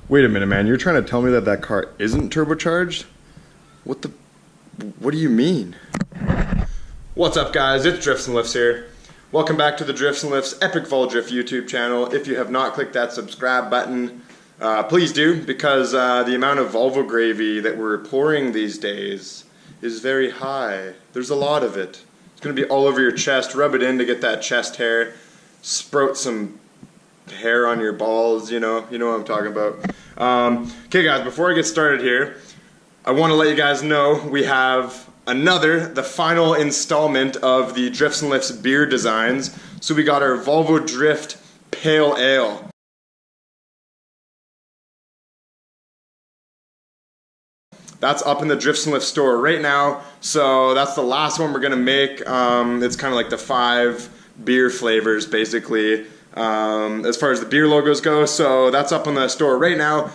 Wait a minute, man. You're trying to tell me that that car isn't turbocharged? What do you mean? What's up, guys? It's Drifts and Lifts here. Welcome back to the Drifts and Lifts Epic Vol Drift YouTube channel. If you have not clicked that subscribe button, please do, because the amount of Volvo gravy that we're pouring these days is very high. There's a lot of it. It's going to be all over your chest. Rub it in to get that chest hair. Sprout some hair on your balls, you know what I'm talking about. Okay guys, before I get started here, I want to let you guys know we have the final installment of the Drifts and Lifts beer designs. So we got our Volvo Drift Pale Ale. That's up in the Drifts and Lifts store right now. So that's the last one we're gonna make. It's kind of like the 5 beer flavors basically, as far as the beer logos go. So that's up on the store right now.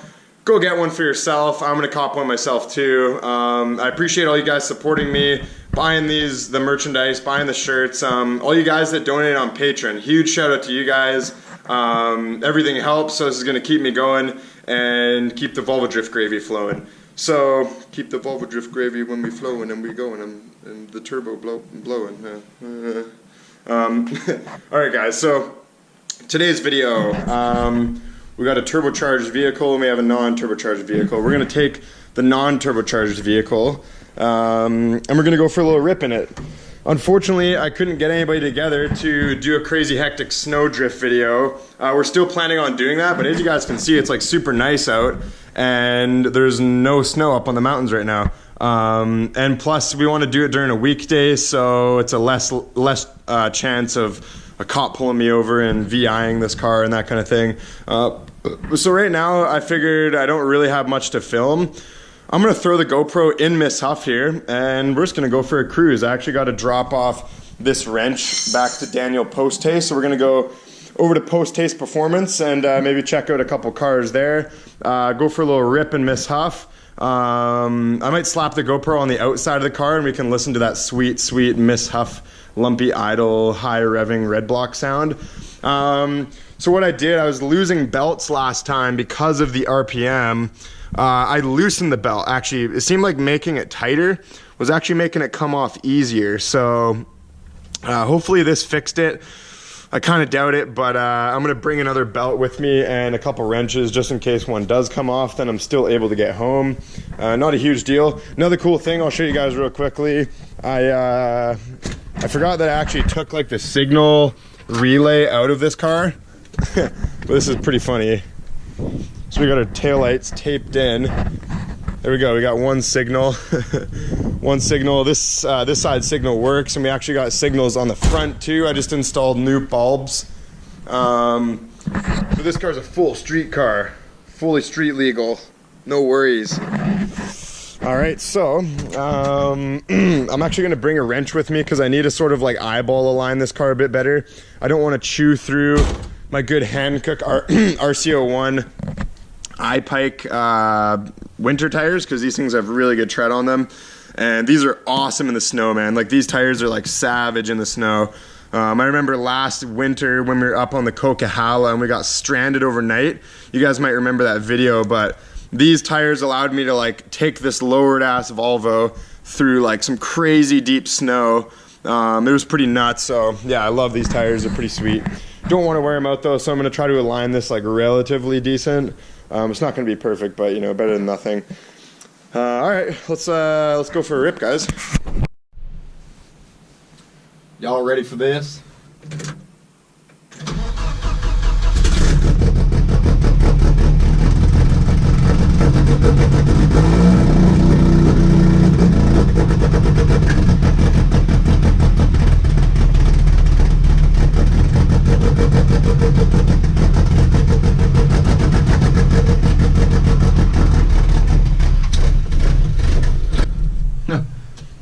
Go get one for yourself. I'm gonna cop one myself too. I appreciate all you guys supporting me, buying the merchandise, buying the shirts. All you guys that donate on Patreon, huge shout out to you guys. Everything helps, so this is gonna keep me going and keep the Volvo Drift gravy flowing. So keep the Volvo Drift gravy when we flowing and we going and the turbo blowing. Alright guys, so today's video, we got a turbocharged vehicle and we have a non-turbocharged vehicle. We're going to take the non-turbocharged vehicle and we're going to go for a little rip in it. Unfortunately, I couldn't get anybody together to do a crazy hectic snow drift video. We're still planning on doing that, but as you guys can see, it's like super nice out and there's no snow up on the mountains right now. And plus we want to do it during a weekday, so it's a less chance of a cop pulling me over and VIing this car and that kind of thing. So right now I figured I don't really have much to film. I'm gonna throw the GoPro in Miss Huff here and we're just gonna go for a cruise. I actually got to drop off this wrench back to Daniel Posthaste, so we're gonna go over to Posthaste Performance and maybe check out a couple cars there. Go for a little rip in Miss Huff. I might slap the GoPro on the outside of the car and we can listen to that sweet, sweet Miss Huff lumpy idle high revving red block sound. So what I did, I was losing belts last time because of the RPM. I loosened the belt. Actually, it seemed like making it tighter was actually making it come off easier. So hopefully this fixed it. I kind of doubt it, but I'm gonna bring another belt with me and a couple wrenches just in case one does come off, then I'm still able to get home. Not a huge deal. Another cool thing I'll show you guys real quickly. I forgot that I actually took like the signal relay out of this car. But this is pretty funny. So we got our taillights taped in. There we go, we got one signal. One signal. This side signal works, and we actually got signals on the front too. I just installed new bulbs. But this car's a full street car. Fully street legal. No worries. Alright, so I'm actually going to bring a wrench with me because I need to sort of like eyeball align this car a bit better. I don't want to chew through my good Hankook RC01 iPike winter tires because these things have really good tread on them. And these are awesome in the snow, man. Like these tires are like savage in the snow. I remember last winter when we were up on the Coquihalla and we got stranded overnight. You guys might remember that video, but these tires allowed me to like take this lowered ass Volvo through like some crazy deep snow. It was pretty nuts. So yeah, I love these tires. They're pretty sweet. Don't want to wear them out though, so I'm going to try to align this like relatively decent. It's not going to be perfect, but you know, better than nothing. All right, let's go for a rip, guys. Y'all ready for this?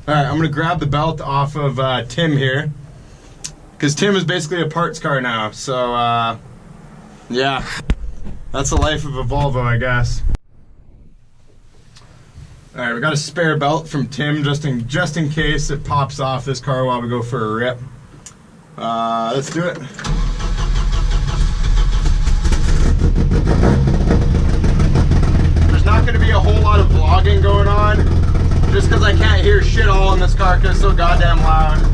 Alright, I'm going to grab the belt off of Tim here, because Tim is basically a parts car now, so yeah, that's the life of a Volvo, I guess. Alright, we got a spare belt from Tim just in case it pops off this car while we go for a rip. Let's do it. in this car because it's so goddamn loud.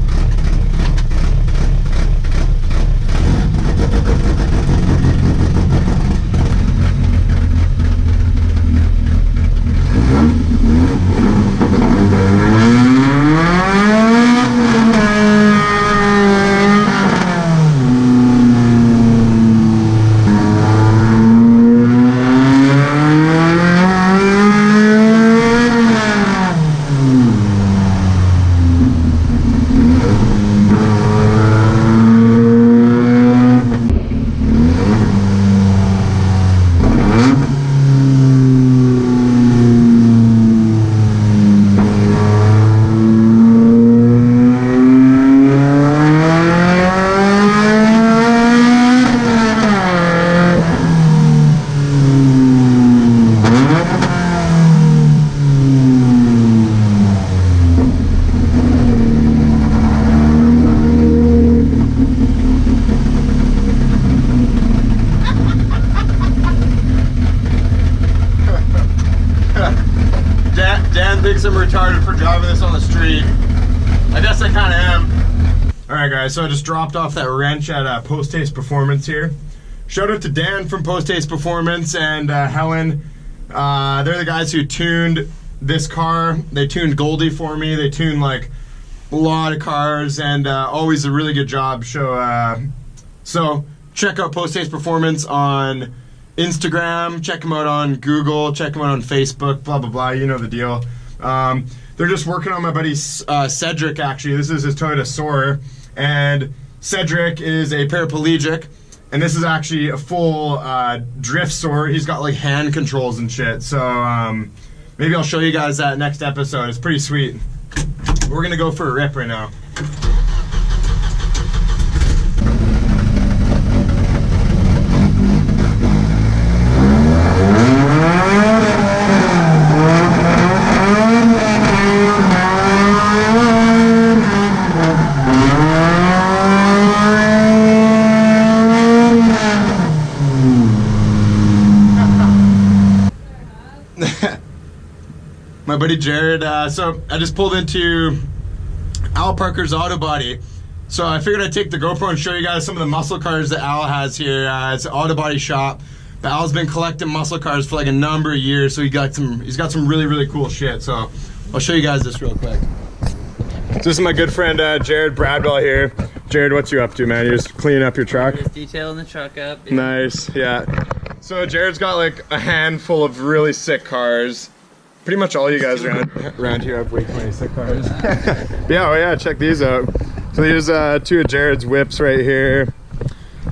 Dan thinks I'm retarded for driving this on the street. I guess I kind of am. Alright guys, so I just dropped off that wrench at Posthaste Performance here. Shout out to Dan from Posthaste Performance and Helen. They're the guys who tuned this car. They tuned Goldie for me. They tuned like a lot of cars and always a really good job. So check out Posthaste Performance on Instagram, check them out on Google, check them out on Facebook, blah, blah, blah, you know the deal. They're just working on my buddy Cedric, actually. This is his Toyota Soarer, and Cedric is a paraplegic, and this is actually a full drift Soarer. He's got like hand controls and shit, so maybe I'll show you guys that next episode. It's pretty sweet. We're gonna go for a rip right now. My buddy Jared, so I just pulled into Al Parker's Auto Body. So I figured I'd take the GoPro and show you guys some of the muscle cars that Al has here. It's an auto body shop. But Al's been collecting muscle cars for like a number of years, so he's got some really, really cool shit. So I'll show you guys this real quick. So this is my good friend Jared Bradwell here. Jared, what's you up to, man? You're just cleaning up your truck? Just detailing the truck up. Yeah. Nice, yeah. So Jared's got like a handful of really sick cars. Pretty much all you guys around here have way too many sick cars. Yeah, oh yeah, check these out. So here's two of Jared's whips right here.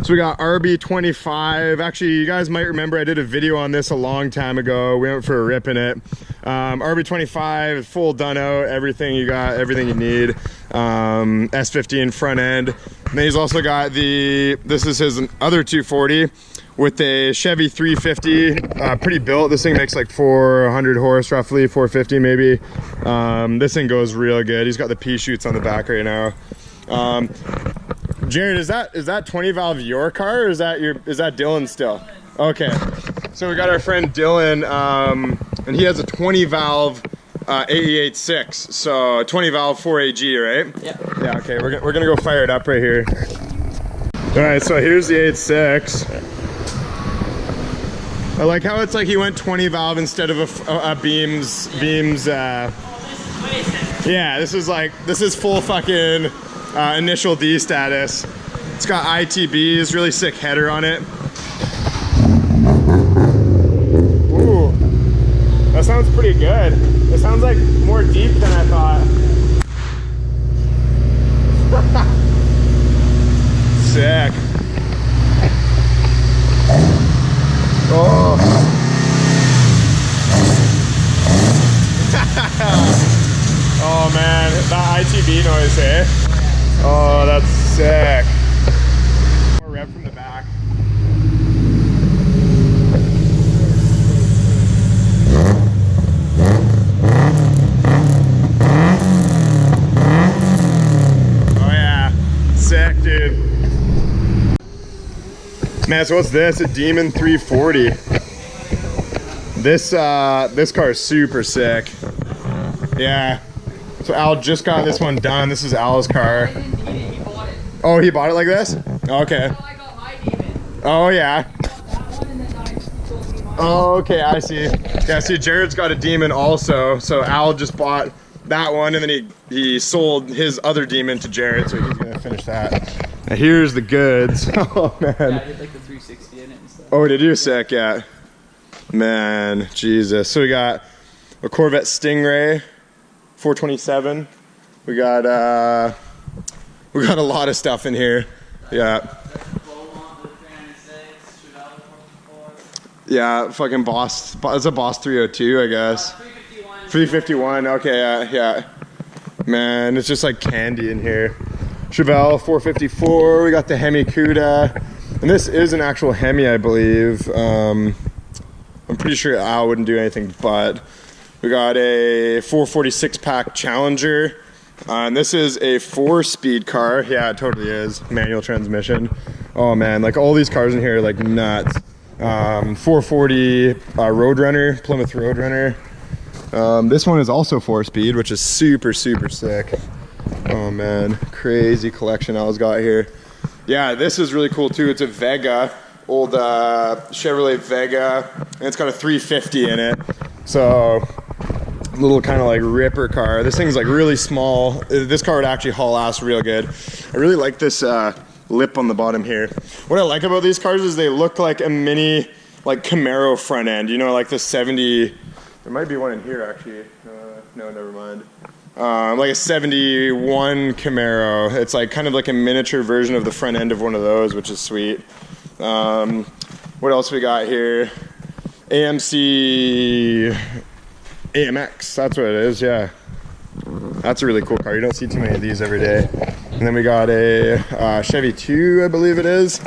So we got RB25. Actually, you guys might remember I did a video on this a long time ago. We went for a rip in it. RB25, full done out, everything you got, everything you need. S15 front end. And then he's also got this is his other 240 with a Chevy 350, pretty built. This thing makes like 400 horse roughly, 450 maybe. This thing goes real good. He's got the P shoots on the back right now. Jared, is that 20 valve your car, or is that Dylan's still? Okay, so we got our friend Dylan, and he has a 20 valve AE86, so 20 valve 4AG, right? Yeah. Yeah. Okay, we're gonna go fire it up right here. All right, so here's the 86. I like how it's like he went 20 valve instead of a beams. Yeah, this is full fucking initial D status. It's got ITBs, really sick header on it. Ooh, that sounds pretty good. It sounds like more deep than I thought. Sick. Oh. Oh man, that ITB noise, eh? Oh, that's sick. More rev from the back. Oh yeah, sick, dude. Man, so what's this? A Demon 340. This car is super sick. Yeah. So Al just got this one done. This is Al's car. I didn't need it, he bought it. Oh, he bought it like this? Okay. That's how I got my demon. Oh, yeah. That one and then he told me mine. Oh, okay, I see. Yeah, see, Jared's got a demon also. So Al just bought that one, and then he sold his other demon to Jared, so he's gonna finish that. Now here's the goods. Oh, man. Yeah, I did like the 360 in it and stuff. Oh, did you? Sick, yeah. Man, Jesus. So we got a Corvette Stingray, 427. We got a lot of stuff in here. Yeah. Yeah, fucking Boss. It's a Boss 302, I guess. 351. Okay, yeah. Man, it's just like candy in here. Chevelle 454. We got the Hemi Cuda, and this is an actual Hemi, I believe. I'm pretty sure Al wouldn't do anything but. We got a 446 pack Challenger, and this is a 4-speed car. Yeah, it totally is. Manual transmission. Oh man, like all these cars in here are like nuts. 440 Roadrunner, Plymouth Roadrunner. This one is also 4-speed, which is super sick. Oh man, crazy collection Al's got here. Yeah, this is really cool too. It's a Vega, old Chevrolet Vega, and it's got a 350 in it. So little kind of like ripper car. This thing's like really small. This car would actually haul ass real good. I really like this lip on the bottom here. What I like about these cars is they look like a mini like Camaro front end. You know, like the 70. There might be one in here actually. No, never mind. Like a 71 Camaro. It's like kind of like a miniature version of the front end of one of those, which is sweet. What else we got here? AMC AMX, that's what it is, yeah. That's a really cool car. You don't see too many of these every day. And then we got a Chevy 2, I believe it is.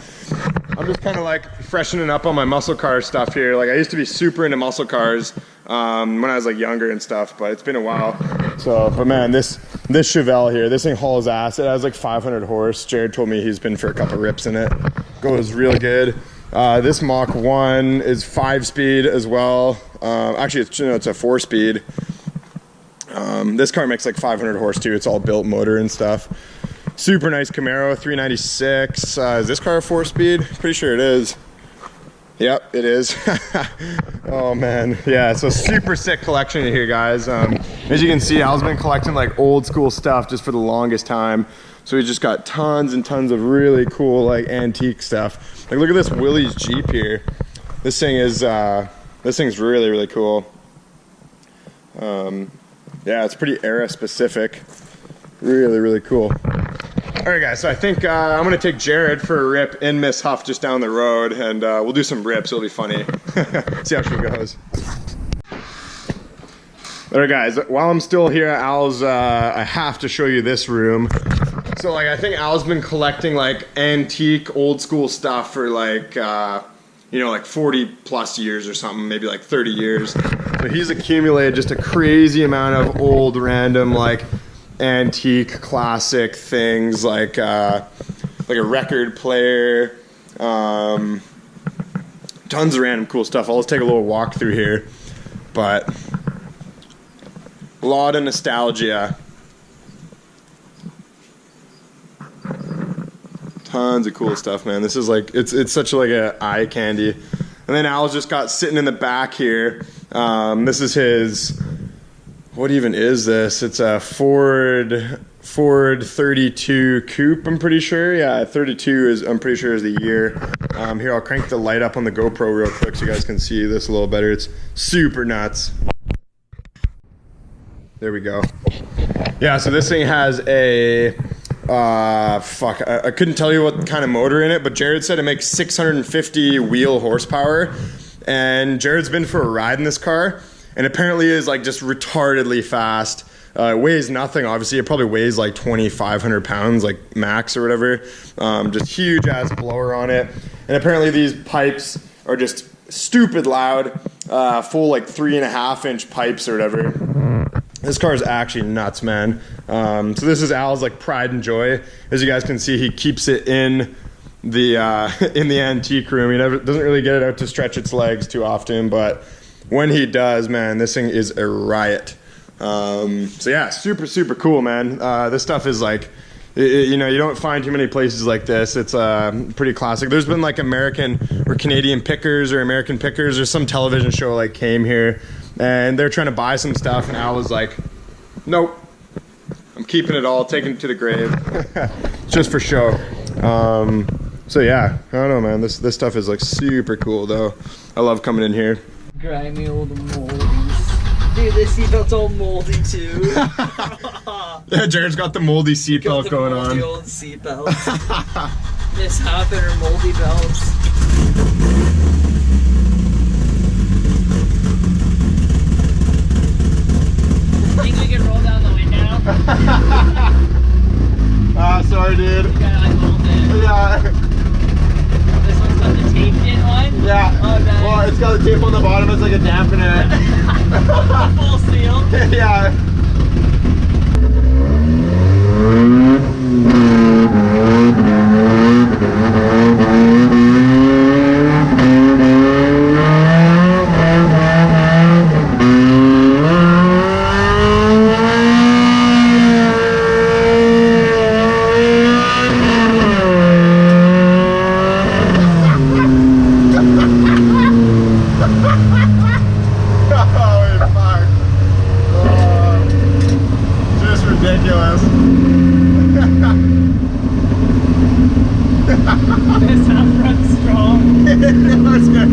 I'm just kind of like freshening up on my muscle car stuff here. Like I used to be super into muscle cars when I was like younger and stuff, but it's been a while. So, but man, this Chevelle here, this thing hauls ass. It has like 500 horse. Jared told me he's been for a couple rips in it. Goes really good. This Mach 1 is 5-speed as well. Actually, it's a 4-speed. This car makes like 500 horse too. It's all built motor and stuff. Super nice Camaro, 396. Is this car a 4-speed? Pretty sure it is. Yep, it is. Oh man, yeah, so super sick collection here, guys. As you can see, Al's been collecting like old school stuff just for the longest time. So we just got tons and tons of really cool like antique stuff. Like look at this Willys Jeep here. This thing's really cool. Yeah, it's pretty era specific. Really cool. All right, guys, so I think I'm gonna take Jared for a rip in Miss Huff just down the road, and we'll do some rips. It'll be funny. See how she goes. All right, guys, while I'm still here at Al's, I have to show you this room. So like I think Al's been collecting like antique old school stuff for like you know, like 40 plus years or something, maybe like 30 years. So he's accumulated just a crazy amount of old random like antique classic things like a record player, tons of random cool stuff. I'll just take a little walk through here, but a lot of nostalgia. Tons of cool stuff, man. This is like it's such like a eye candy. And then Al's just got sitting in the back here. This is his. What even is this? It's a Ford 32 Coupe. I'm pretty sure. Yeah, 32 is. I'm pretty sure is the year. Here, I'll crank the light up on the GoPro real quick so you guys can see this a little better. It's super nuts. There we go. Yeah, so this thing has a. I couldn't tell you what kind of motor in it, but Jared said it makes 650 wheel horsepower, and Jared's been for a ride in this car, and apparently is like just retardedly fast. It weighs nothing, obviously. It probably weighs like 2,500 pounds, like max or whatever. Just huge ass blower on it, and apparently these pipes are just stupid loud, full like 3.5-inch pipes or whatever. This car is actually nuts, man. So this is Al's like pride and joy. As you guys can see, he keeps it in the antique room. He doesn't really get it out to stretch its legs too often, but when he does, man, this thing is a riot. So yeah, super cool, man. This stuff is like, you know, you don't find too many places like this. It's pretty classic. There's been like American or Canadian pickers or American pickers or some television show like came here and they're trying to buy some stuff and Al was like, nope, I'm keeping it all, taking it to the grave. Just for show. So yeah, I don't know, man. This stuff is like super cool though. I love coming in here. Grimy old moldies. Dude, this seatbelt's all moldy too. Yeah, Jared's got the moldy seatbelt going on. The old seatbelts. Mishap in her moldy belts. Think we can roll down the window? Sorry, dude. You gotta unbolt it. Yeah. This one's got the taped in one? Yeah. Oh, nice. Well, it's got the tape on the bottom. It's like a dampener. Full seal. Yeah. Ridiculous. This half runs strong. That's good.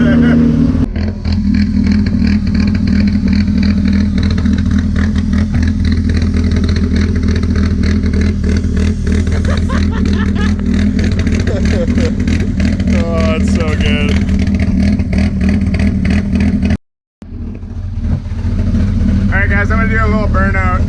Oh, it's so good. Alright guys, I'm gonna do a little burnout.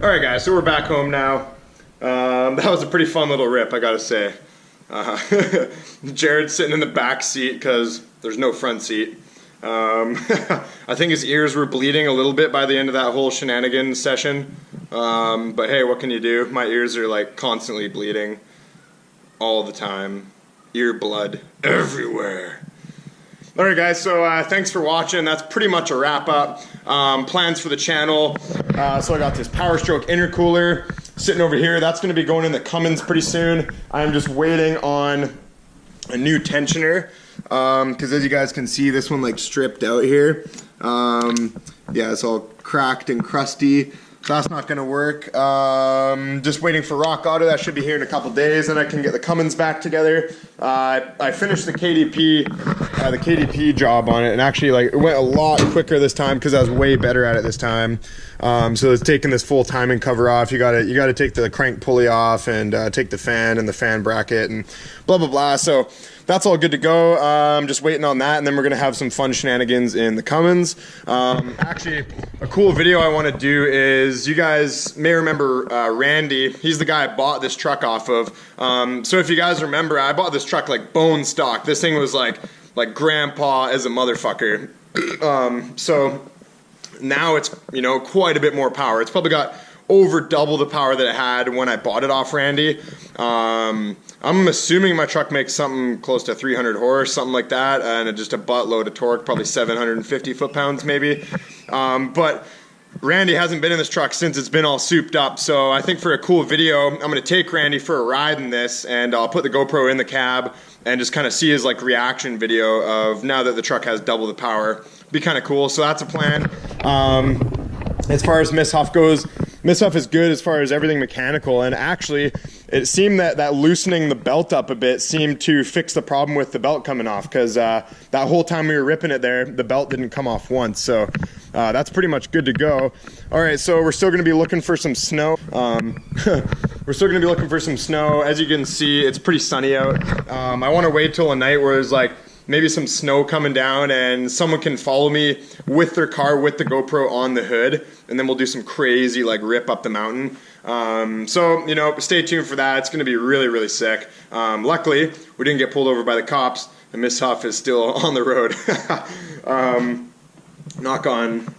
Alright guys, so we're back home now. That was a pretty fun little rip, I gotta say. Jared's sitting in the back seat because there's no front seat. I think his ears were bleeding a little bit by the end of that whole shenanigans session. But hey, what can you do? My ears are like constantly bleeding all the time. Ear blood everywhere. Alright guys, so thanks for watching. That's pretty much a wrap up. Plans for the channel. So I got this Power Stroke intercooler sitting over here. That's going to be going in the Cummins pretty soon. I'm just waiting on a new tensioner. Because as you guys can see, this one like stripped out here. Yeah, it's all cracked and crusty. So that's not going to work. Just waiting for Rock Auto. That should be here in a couple days, and I can get the Cummins back together. I finished the KDP job on it, and actually like it went a lot quicker this time because I was way better at it this time. So it's taking this full timing cover off. You gotta take the crank pulley off and take the fan and the fan bracket and blah blah blah. So that's all good to go. Just waiting on that, and then we're gonna have some fun shenanigans in the Cummins. Actually, a cool video I want to do is, you guys may remember Randy. He's the guy I bought this truck off of. So if you guys remember, I bought this truck like bone stock. This thing was like grandpa as a motherfucker. So now it's, you know, quite a bit more power. It's probably got over double the power that it had when I bought it off Randy. I'm assuming my truck makes something close to 300 horse, something like that, and just a buttload of torque, probably 750 foot-pounds maybe. But Randy hasn't been in this truck since it's been all souped up, so I think for a cool video, I'm going to take Randy for a ride in this, and I'll put the GoPro in the cab and just kind of see his like reaction video of now that the truck has double the power. Be kind of cool, so that's a plan. As far as Miss Huff goes, Miss Huff is good as far as everything mechanical, and actually it seemed that loosening the belt up a bit seemed to fix the problem with the belt coming off, because that whole time we were ripping it there, the belt didn't come off once, so that's pretty much good to go. Alright, so we're still going to be looking for some snow. We're still going to be looking for some snow. As you can see, it's pretty sunny out. I want to wait till a night where there's like maybe some snow coming down and someone can follow me with their car with the GoPro on the hood, and then we'll do some crazy like rip up the mountain. So, you know, stay tuned for that. It's going to be really, really sick. Luckily, we didn't get pulled over by the cops, and Miss Huff is still on the road. Knock on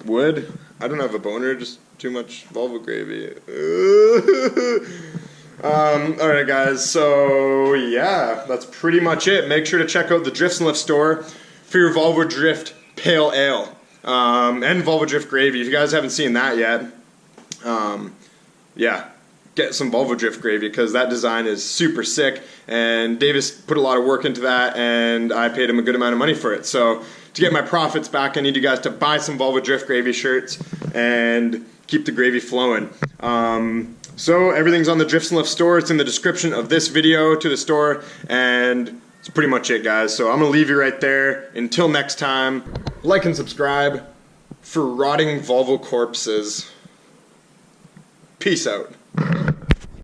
wood. I don't have a boner, just too much Volvo gravy. Alright guys, so yeah, that's pretty much it. Make sure to check out the Drifts and Lift store for your Volvo Drift Pale Ale, and Volvo Drift Gravy. If you guys haven't seen that yet, yeah, get some Volvo Drift Gravy, because that design is super sick, and Davis put a lot of work into that, and I paid him a good amount of money for it. So to get my profits back, I need you guys to buy some Volvo Drift Gravy shirts and keep the gravy flowing. So everything's on the Drifts and Lift store. It's in the description of this video to the store, and that's pretty much it, guys. So I'm gonna leave you right there. Until next time, like and subscribe for rotting Volvo corpses. Peace out.